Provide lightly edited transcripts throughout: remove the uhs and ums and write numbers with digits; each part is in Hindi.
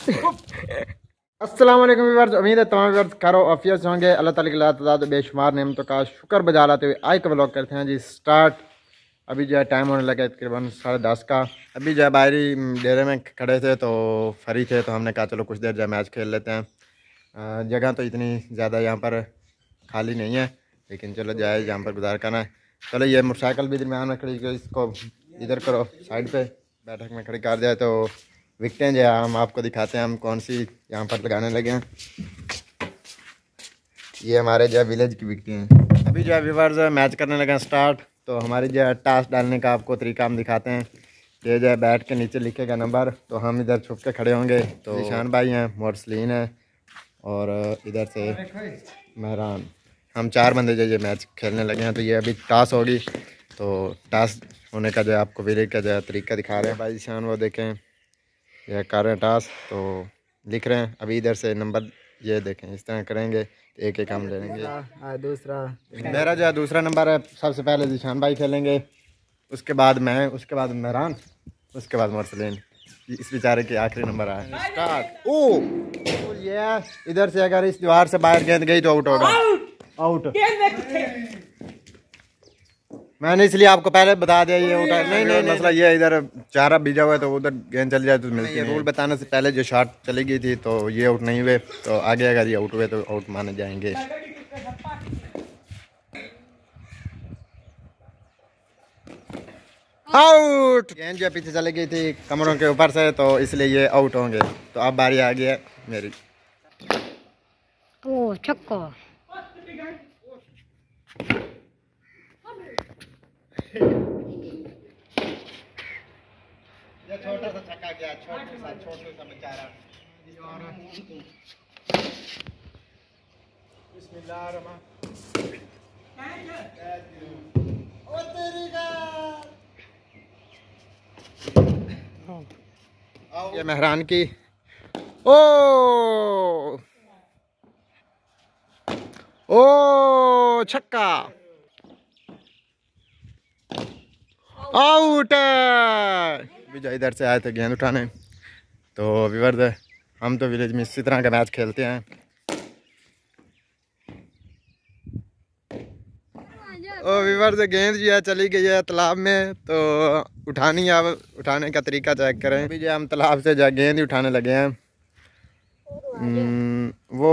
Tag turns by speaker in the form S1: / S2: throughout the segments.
S1: अस्सलाम वालेकुम व्यूअर्स, उम्मीद है तमाम व्यूअर्स करो ऑफिस होंगे। अल्लाह ताला की लात बेशुमार नेमतों का शुक्र बजा लाते हुए आज का व्लॉग करते हैं जी स्टार्ट। अभी जो है टाइम होने लगा तकरीबन 10:30 का। अभी जो है बाहरी डेरे में खड़े थे तो फ्री थे तो हमने कहा चलो कुछ देर जो है मैच खेल लेते हैं। जगह तो इतनी ज़्यादा यहाँ पर खाली नहीं है, लेकिन चलो जाए यहाँ पर गुजार करना है। चलो ये मोटरसाइकिल भी दरमियान में खड़ी, इसको इधर करो साइड पे बैठक में खड़ी कर दिया तो विकटें जो है हम आपको दिखाते हैं हम कौन सी यहाँ पर लगाने लगे हैं। ये हमारे जो है विलेज की विकटें हैं। अभी जो है व्यूअर्स मैच करने लगे हैं स्टार्ट। तो हमारी जो है टास्क डालने का आपको तरीका हम दिखाते हैं। ये जो है बैठ के नीचे लिखेगा नंबर, तो हम इधर छुप के खड़े होंगे। तो निशान भाई हैं, मोरसलीन है और इधर से मेहरान, हम 4 बंदे जो ये मैच खेलने लगे हैं। तो ये अभी टास्क होगी, तो टास्क होने का जो है आपको विलेज का जो है तरीका दिखा रहे हैं भाई निशान, वो देखें यह कर रहे हैं टास्क तो लिख रहे हैं। अभी इधर से नंबर ये देखें इस तरह करेंगे तो एक एक हम ले लेंगे। दूसरा मेरा जो है दूसरा नंबर है। सबसे पहले जिशान भाई खेलेंगे, उसके बाद मैं, उसके बाद मेहरान, उसके बाद मोरसलीन। इस बेचारे के आखिरी नंबर आया। स्टार्ट। ओ ये इधर से अगर इस दीवार से बाहर गेंद गई तो आउट होगा। आउट। मैंने इसलिए आपको पहले बता दिया ये उठा नहीं मसला ये इधर चारा बीजा हुआ है तो उधर गेंद चल जाए तो मिलती है। रूल बताने से पहले जो शॉट चली गई थी तो ये आउट नहीं हुए, तो आगे अगर ये आउट हुए तो आउट माने जाएंगे। आउट। गेंद जो पीछे चली गई थी कमरों के ऊपर से तो इसलिए ये आउट होंगे। तो अब बारी आ गई है मेरी।
S2: ओ छक्का।
S1: ये छोटा सा छक्का गया, छोटा सा बेचारा। बिस्मिल्लाहिर्रहमान। ओ तेरी का। ये मेहरान की। ओ छक्का। आउट। विजय इधर से आए थे गेंद उठाने। तो व्यूअर्स हम तो विलेज में इसी तरह का मैच खेलते हैं। ओ व्यूअर्स गेंद जो है चली गई है तालाब में, तो उठानी है। अब उठाने का तरीका चेक करें। अभी जो हम तालाब से जो गेंद ही उठाने लगे हैं। वो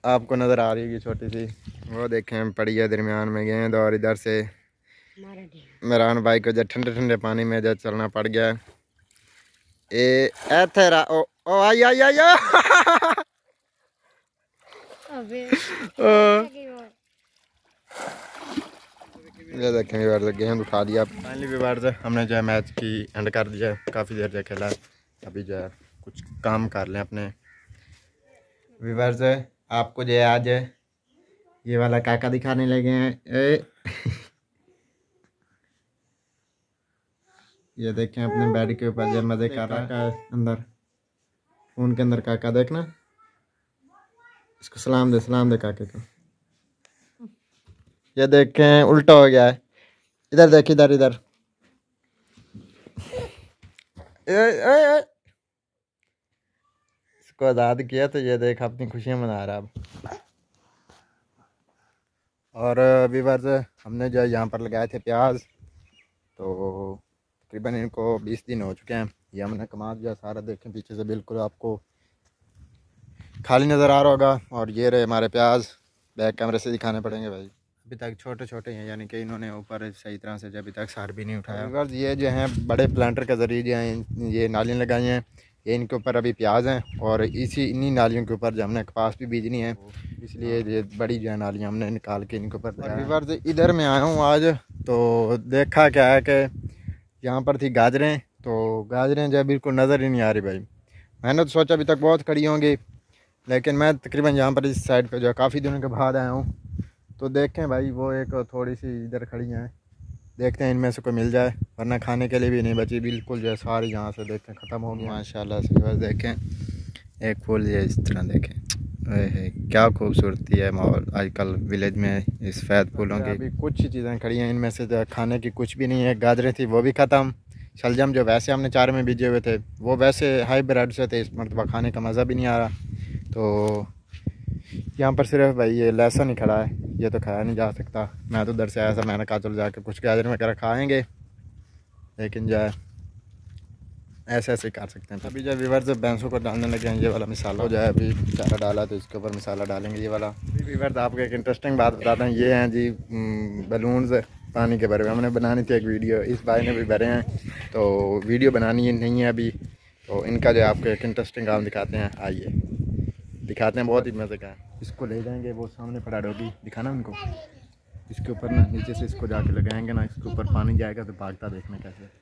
S1: आपको नज़र आ रही है छोटी सी, वो देखें पड़ी है दरमियान में गेंद। और इधर से मेहरान भाई को जब ठंडे ठंडे पानी में जब चलना पड़ गया। ओ आई आई आई ये देखें व्यूअर्स गेंद उठा दिया। फाइनली व्यूअर्स हमने जो है मैच की एंड कर दिया। काफ़ी देर जो खेला, अभी जो है कुछ काम कर लें अपने। व्यूअर्स आपको जो है आज ये वाला काका दिखाने लगे हैं। ये देखें अपने बेड के ऊपर जब मजे कर रहा है अंदर फोन के अंदर। काका देखना, इसको सलाम दे काके को। ये देखें उल्टा हो गया है। इधर देख, इधर इधर। इसको आज़ाद किया तो ये देख अपनी खुशियां मना रहा अब। और व्यूअर्स हमने जो यहाँ पर लगाए थे प्याज, तो तकरीबन इनको 20 दिन हो चुके हैं। ये हमने कमाल जो सारा देखें पीछे से बिल्कुल आपको खाली नज़र आ रहा होगा। और ये रहे हमारे प्याज, बैक कैमरे से दिखाने पड़ेंगे भाई। अभी तक छोटे छोटे हैं, यानी कि इन्होंने ऊपर सही तरह से अभी तक सार भी नहीं उठाया। व्यूअर्स ये जो हैं बड़े प्लांटर के ज़रिए जो हैं ये नालियाँ लगाई हैं। ये इनके ऊपर अभी प्याज हैं और इन्हीं नालियों के ऊपर जो हमने कपास भी बीजनी है, इसलिए ये बड़ी जो है नालियाँ हमने निकाल के इनके ऊपर। व्यूअर्स इधर मैं आया हूँ आज, तो देखा क्या है कि यहाँ पर थी गाजरें, तो गाजरें जो है बिल्कुल नज़र ही नहीं आ रही भाई। मैंने तो सोचा अभी तक बहुत खड़ी होंगी, लेकिन मैं तकरीबन यहाँ पर इस साइड पे जो है काफ़ी दिनों के बाद आया हूँ। तो देखें भाई वो एक थोड़ी सी इधर खड़ी हैं, देखते हैं इनमें से कोई मिल जाए, वरना खाने के लिए भी नहीं बची बिल्कुल जो है सारी। यहाँ से देखें ख़त्म हो गई माशाल्लाह से। बस देखें एक फूल ये इस तरह देखें, क्या खूबसूरती है माहौल आजकल विलेज में इस सफ़ेद फूलों की। अभी कुछ ही चीज़ें खड़ी हैं, इनमें से खाने की कुछ भी नहीं है। गाजरें थी वो भी ख़त्म, शलजम जो वैसे हमने चारे में बीजे हुए थे वो वैसे हाइब्रिड से थे, इस मरतबा खाने का मज़ा भी नहीं आ रहा। तो यहाँ पर सिर्फ भाई ये लहसुन ही खड़ा है, ये तो खाया नहीं जा सकता। मैं तो उधर से आया था, मैंने कहा चलो जाके कुछ गाजर वगैरह खाएँगे, लेकिन जो है ऐसे ऐसे कर सकते हैं। अभी जो व्यूअर्स भैंसों को डालने लगे हैं ये वाला मसाला, जो है अभी चारा डाला तो इसके ऊपर मसाला डालेंगे ये वाला। व्यूअर्स आपको एक इंटरेस्टिंग बात बताते हैं, ये हैं जी बलून्स पानी के भरे हुए। हमने बनानी थी एक वीडियो, इस भाई ने भी भरे हैं, तो वीडियो बनानी नहीं है अभी, तो इनका जो है आपको एक इंटरेस्टिंग काम दिखाते हैं। आइए दिखाते हैं, बहुत ही मज़े का है। इसको ले जाएंगे, वो सामने पड़ा डॉगी, दिखाना उनको। इसके ऊपर ना नीचे से इसको जाके लगाएंगे ना, इसके ऊपर पानी जाएगा तो भागता देखना कैसे।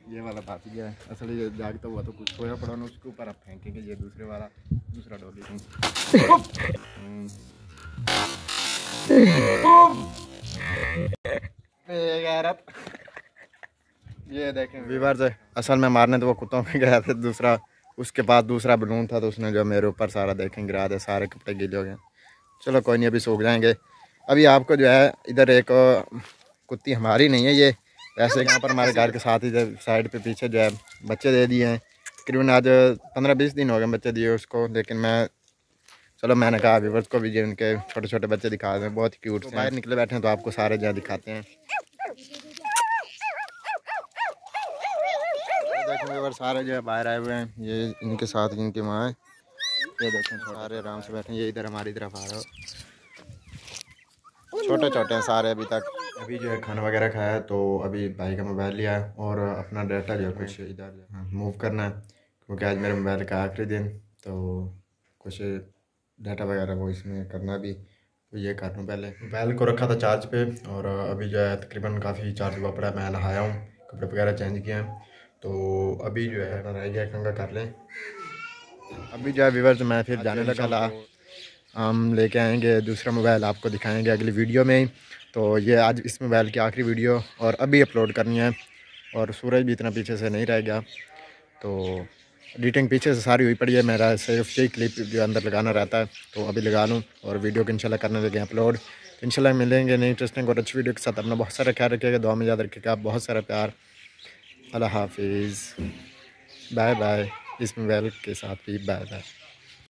S1: ये वाला बात गया है असल, ये जागता हुआ तो कुछ सोया पड़ा ना, उसके ऊपर आप फेंकेंगे ये दूसरा डॉगी। ये देखें व्यूअर्स, असल में मारने तो वो कुत्तों में गया था, दूसरा उसके पास दूसरा बलून था, तो उसने जो मेरे ऊपर सारा देखें गिरा दे, सारे कपड़े गीले हो गए। चलो कोई नहीं, अभी सूख जाएंगे। अभी आपको जो है इधर एक कुत्ती हमारी नहीं है ये, वैसे यहाँ पर हमारे घर के साथ ही साइड पे पीछे जो है बच्चे दे दिए हैं। तकरीबन आज 15-20 दिन हो गए बच्चे दिए उसको, लेकिन मैंने कहा व्यूअर्स को भी जो उनके छोटे छोटे बच्चे दिखा दें, बहुत ही क्यूट से बाहर निकले बैठे हैं, तो आपको सारे जो दिखाते हैं। देखो व्यूअर्स सारे जो है बाहर आए हुए हैं, ये इनके साथ इनकी माँ है, ये देखें सारे आराम से बैठे हैं। ये इधर हमारी तरफ आ रहा है, छोटे छोटे हैं सारे अभी तक। अभी जो है खाना वगैरह खाया है, तो अभी भाई का मोबाइल लिया है और अपना डाटा जो है कुछ इधर मूव करना है, क्योंकि आज मेरे मोबाइल का आखिरी दिन, तो कुछ डाटा वगैरह वो इसमें करना भी, तो ये कर लूँ। पहले मोबाइल को रखा था चार्ज पे, और अभी जो है तकरीबन काफ़ी चार्ज हुआ पड़ा है। मैं नहाया हूँ, कपड़े वगैरह चेंज किए हैं, तो अभी जो है रह गया कंगा कर लें। अभी जो है व्यूअर्स मैं फिर जाने लगा, हम लेके आएंगे दूसरा मोबाइल, आपको दिखाएंगे अगली वीडियो में। तो ये आज इस मोबाइल की आखिरी वीडियो और अभी अपलोड करनी है, और सूरज भी इतना पीछे से नहीं रह गया, तो एडिटिंग पीछे से सारी हुई पड़ी है। मेरा सिर्फ यही क्लिप जो अंदर लगाना रहता है, तो अभी लगा लूँ और वीडियो को इंशाल्लाह करने लगे अपलोड। तो इंशाल्लाह मिलेंगे नई इंटरेस्टिंग और अच्छी वीडियो के साथ। अपना बहुत सारा ख्याल रखिएगा, दुआ में याद रखिएगा, आप बहुत सारा प्यार। अल्लाह हाफिज़, बाय बाय। इस मोबाइल के साथ भी बाय बाय।